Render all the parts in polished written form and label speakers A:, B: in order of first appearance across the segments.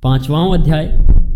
A: 5वां अध्याय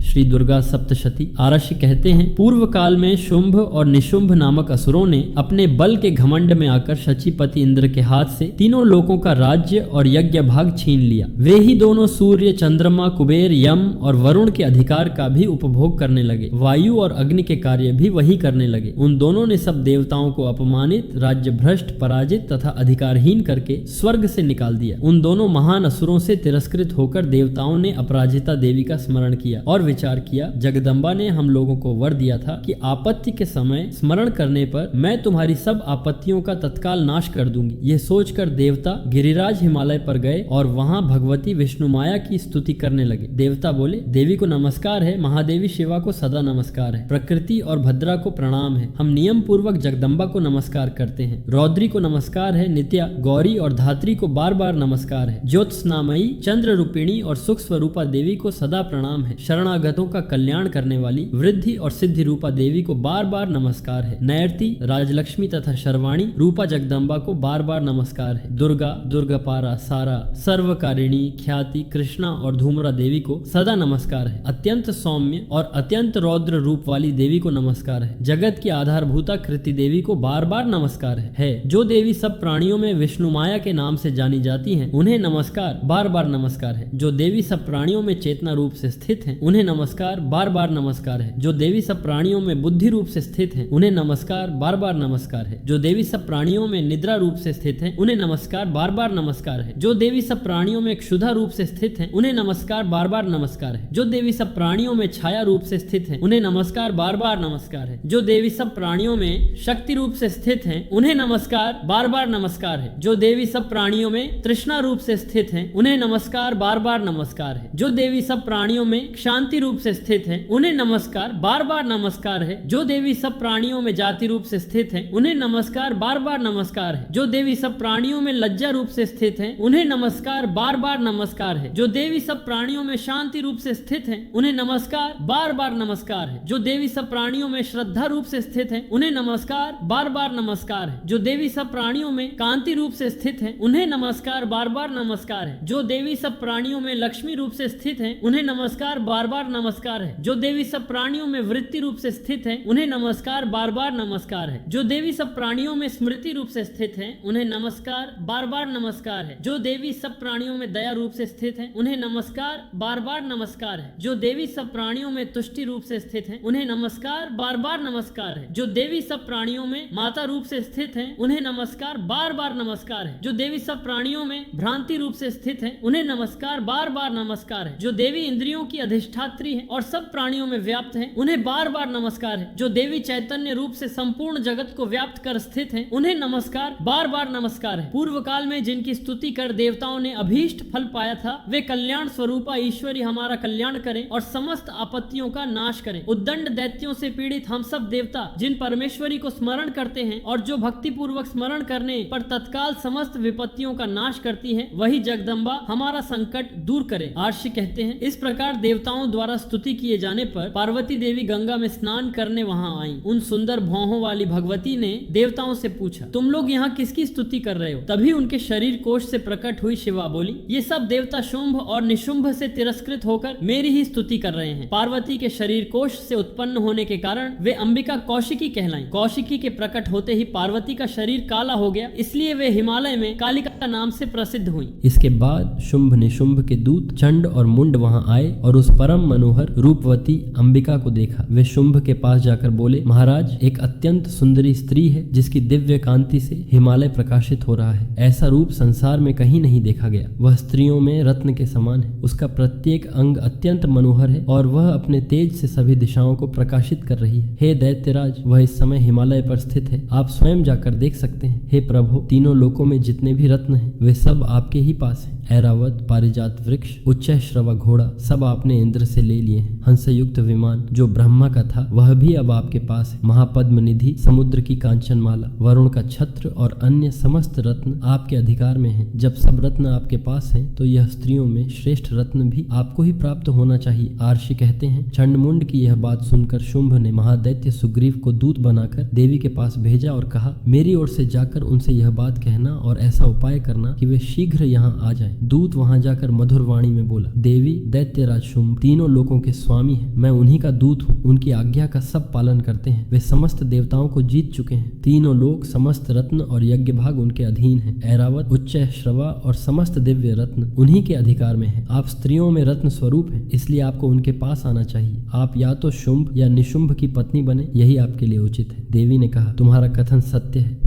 A: श्री दुर्गा सप्तशती। आरष्य कहते हैं, पूर्व काल में शुंभ और निशुंभ नामक असुरों ने अपने बल के घमंड में आकर शचीपति इंद्र के हाथ से तीनों लोकों का राज्य और यज्ञ भाग छीन लिया। वे ही दोनों सूर्य, चंद्रमा, कुबेर, यम और वरुण के अधिकार का भी उपभोग करने लगे। वायु और अग्नि के कार्य भी वही करने लगे। उन दोनों ने सब देवताओं को अपमानित, राज्य भ्रष्ट, पराजित तथा अधिकारहीन करके स्वर्ग से निकाल दिया। उन दोनों महान असुरों से तिरस्कृत होकर देवताओं ने अपराजिता देवी का स्मरण किया और विचार किया, जगदम्बा ने हम लोगों को वर दिया था कि आपत्ति के समय स्मरण करने पर मैं तुम्हारी सब आपत्तियों का तत्काल नाश कर दूंगी। यह सोचकर देवता गिरिराज हिमालय पर गए और वहां भगवती विष्णु माया की स्तुति करने लगे। देवता बोले, देवी को नमस्कार है, महादेवी शिवा को सदा नमस्कार है, प्रकृति और भद्रा को प्रणाम है। हम नियम पूर्वक जगदम्बा को नमस्कार करते हैं। रौद्री को नमस्कार है, नित्या, गौरी और धात्री को बार बार नमस्कार है। ज्योत्स्नामयी, चंद्र रूपिणी और सुख स्वरूपा देवी को सदा प्रणाम है। शरणागतों का कल्याण करने वाली वृद्धि और सिद्धि रूपा देवी को बार बार नमस्कार है। नैर्ति, राजलक्ष्मी तथा शर्वाणी रूपा जगदम्बा को बार बार नमस्कार है। दुर्गा, दुर्गापारा, सारा, सर्वकारिणी, ख्याति, कृष्णा और धूमरा देवी को सदा नमस्कार है। अत्यंत सौम्य और अत्यंत रौद्र रूप वाली देवी को नमस्कार है। जगत की आधारभूता कृति देवी को बार बार नमस्कार है। जो देवी सब प्राणियों में विष्णु माया के नाम से जानी जाती हैं, उन्हें नमस्कार, बार बार नमस्कार है। जो देवी सब प्राणियों में चेतना रूप से स्थित हैं, उन्हें नमस्कार, बार बार नमस्कार है। जो देवी सब प्राणियों में बुद्धि रूप से स्थित हैं, उन्हें नमस्कार, बार बार नमस्कार है। जो देवी सब प्राणियों में निद्रा रूप से स्थित हैं, उन्हें नमस्कार, बार बार नमस्कार है। जो देवी सब प्राणियों में क्षुधा रूप से स्थित हैं, उन्हें नमस्कार, बार बार नमस्कार है। जो देवी सब प्राणियों में छाया रूप से स्थित हैं, उन्हें नमस्कार, बार बार नमस्कार है। जो देवी सब प्राणियों में शक्ति रूप से स्थित हैं, उन्हें नमस्कार, बार बार नमस्कार है। जो देवी सब प्राणियों में तृष्णा रूप से स्थित हैं, उन्हें नमस्कार, बार बार नमस्कार है। जो देवी सब प्राणियों में शांति रूप से स्थित हैं, उन्हें नमस्कार, बार बार नमस्कार है। जो देवी सब प्राणियों में जाति रूप से स्थित हैं, उन्हें नमस्कार, बार बार नमस्कार है। जो देवी सब प्राणियों में लज्जा रूप से स्थित हैं, उन्हें नमस्कार, बार बार नमस्कार है। जो देवी सब प्राणियों में शांति रूप से स्थित हैं, उन्हें नमस्कार, बार बार नमस्कार है। जो देवी सब प्राणियों में श्रद्धा रूप से स्थित हैं, उन्हें नमस्कार, बार बार नमस्कार है। जो देवी सब प्राणियों में कांति रूप से स्थित हैं, उन्हें नमस्कार, बार बार नमस्कार है। जो देवी सब प्राणियों में लक्ष्मी रूप से स्थित हैं, उन्हें नमस्कार, बार बार नमस्कार है। जो देवी सब प्राणियों में वृत्ति रूप से स्थित हैं, उन्हें नमस्कार, बार बार नमस्कार है। जो देवी सब प्राणियों में स्मृति रूप से स्थित हैं, उन्हें नमस्कार, बार बार नमस्कार है। जो देवी सब प्राणियों में दया रूप से स्थित हैं, उन्हें नमस्कार, बार बार नमस्कार है। जो देवी सब प्राणियों में तुष्टि रूप से स्थित हैं, उन्हें नमस्कार, बार बार नमस्कार है। जो देवी सब प्राणियों में माता रूप से स्थित हैं, उन्हें नमस्कार, बार बार नमस्कार है। जो देवी सब प्राणियों में भ्रांति रूप से स्थित हैं, उन्हें नमस्कार, बार बार नमस्कार है। जो देवी इंद्रियों की अधिष्ठात्री है और सब प्राणियों में व्याप्त है, उन्हें बार बार नमस्कार है। जो देवी चैतन्य रूप से संपूर्ण जगत को व्याप्त कर स्थित है, उन्हें नमस्कार, बार बार नमस्कार है। पूर्व काल में जिनकी स्तुति कर देवताओं ने अभीष्ट फल पाया था, वे कल्याण स्वरूपा ईश्वरी हमारा कल्याण करें और समस्त आपत्तियों का नाश करें। उद्दंड दैत्यों से पीड़ित हम सब देवता जिन परमेश्वरी को स्मरण करते हैं और जो भक्ति पूर्वक स्मरण करने पर तत्काल समस्त विपत्तियों का नाश करती है, वही जगदम्बा हमारा संकट दूर करे। आर्षि कहते हैं, इस प्रकार देवताओं द्वारा स्तुति किए जाने पर पार्वती देवी गंगा में स्नान करने वहां आई। उन सुंदर भौहों वाली भगवती ने देवताओं से पूछा, तुम लोग यहाँ किसकी स्तुति कर रहे हो? तभी उनके शरीर कोश से प्रकट हुई शिवा बोली, ये सब देवता शुंभ और निशुंभ से तिरस्कृत होकर मेरी ही स्तुति कर रहे हैं। पार्वती के शरीर कोश से उत्पन्न होने के कारण वे अंबिका कौशिकी कहलाई। कौशिकी के प्रकट होते ही पार्वती का शरीर काला हो गया, इसलिए वे हिमालय में कालिका नाम से प्रसिद्ध हुई। इसके बाद शुंभ निशुंभ के दूत चंड और मुंड वहां आए और उस परम मनोहर रूपवती अंबिका को देखा। वे शुंभ के पास जाकर बोले, महाराज, एक अत्यंत सुंदरी स्त्री है जिसकी दिव्य कांति से हिमालय प्रकाशित हो रहा है। ऐसा रूप संसार में कहीं नहीं देखा गया। वह स्त्रियों में रत्न के समान है। उसका प्रत्येक अंग अत्यंत मनोहर है और वह अपने तेज से सभी दिशाओं को प्रकाशित कर रही है। हे दैत्यराज, वह इस समय हिमालय पर स्थित है। आप स्वयं जाकर देख सकते हैं। हे प्रभु, तीनों लोकों में जितने भी रत्न हैं, वे सब आपके ही पास हैं। ऐरावत, पारिजात वृक्ष, उच्च श्रवा घोड़ा, सब आपने इंद्र से से ले लिए हैं। हंसयुक्त विमान जो ब्रह्मा का था वह भी अब आपके पास है। महापद्म निधि, समुद्र की कांचनमाला, वरुण का छत्र और अन्य समस्त रत्न आपके अधिकार में हैं। जब सब रत्न आपके पास हैं तो यह स्त्रियों में श्रेष्ठ रत्न भी आपको ही प्राप्त होना चाहिए। आर्षि कहते हैं, चंडमुंड की यह बात सुनकर शुंभ ने महादैत्य सुग्रीव को दूत बनाकर देवी के पास भेजा और कहा, मेरी ओर से जाकर उनसे यह बात कहना और ऐसा उपाय करना कि वे शीघ्र यहाँ आ जाएं। दूत वहां जाकर मधुर वाणी में बोला, देवी, दैत्यराज शुंभ तीनों लोकों के स्वामी हैं। मैं उन्हीं का दूत हूँ। उनकी आज्ञा का सब पालन करते हैं। वे समस्त देवताओं को जीत चुके हैं। तीनों लोक, समस्त रत्न और यज्ञ भाग उनके अधीन है। ऐरावत, उच्च श्रवा और समस्त दिव्य रत्न उन्हीं के अधिकार में है। आप स्त्रियों में रत्न स्वरूप हैं, इसलिए आपको उनके पास आना चाहिए। आप या तो शुंभ या निशुंभ की पत्नी बने, यही आपके लिए उचित है। देवी ने कहा, तुम्हारा कथन सत्य है।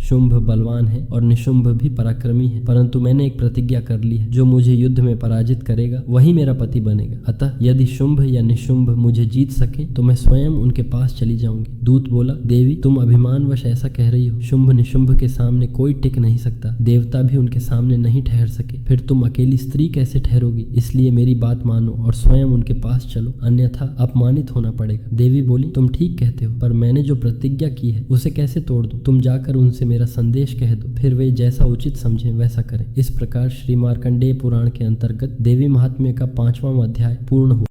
A: शुंभ बलवान है और निशुंभ भी पराक्रमी है, परंतु मैंने एक प्रतिज्ञा कर ली है, जो मुझे युद्ध में पराजित करेगा वही मेरा पति बनेगा। अतः यदि शुंभ या निशुंभ मुझे जीत सके तो मैं स्वयं उनके पास चली जाऊंगी। दूत बोला, देवी, तुम अभिमानवश ऐसा कह रही हो। शुंभ निशुंभ के सामने कोई टिक नहीं सकता, देवता भी उनके सामने नहीं ठहर सके। फिर तुम अकेली स्त्री कैसे ठहरोगी? इसलिए मेरी बात मानो और स्वयं उनके पास चलो, अन्यथा अपमानित होना पड़ेगा। देवी बोली, तुम ठीक कहते हो, पर मैंने जो प्रतिज्ञा की है उसे कैसे तोड़ दूं? तुम जाकर उनसे मेरा संदेश कह दो, फिर वे जैसा उचित समझें वैसा करें। इस प्रकार श्री मार्कंडेय पुराण के अंतर्गत देवी महात्म्य का 5वां अध्याय पूर्ण हुआ।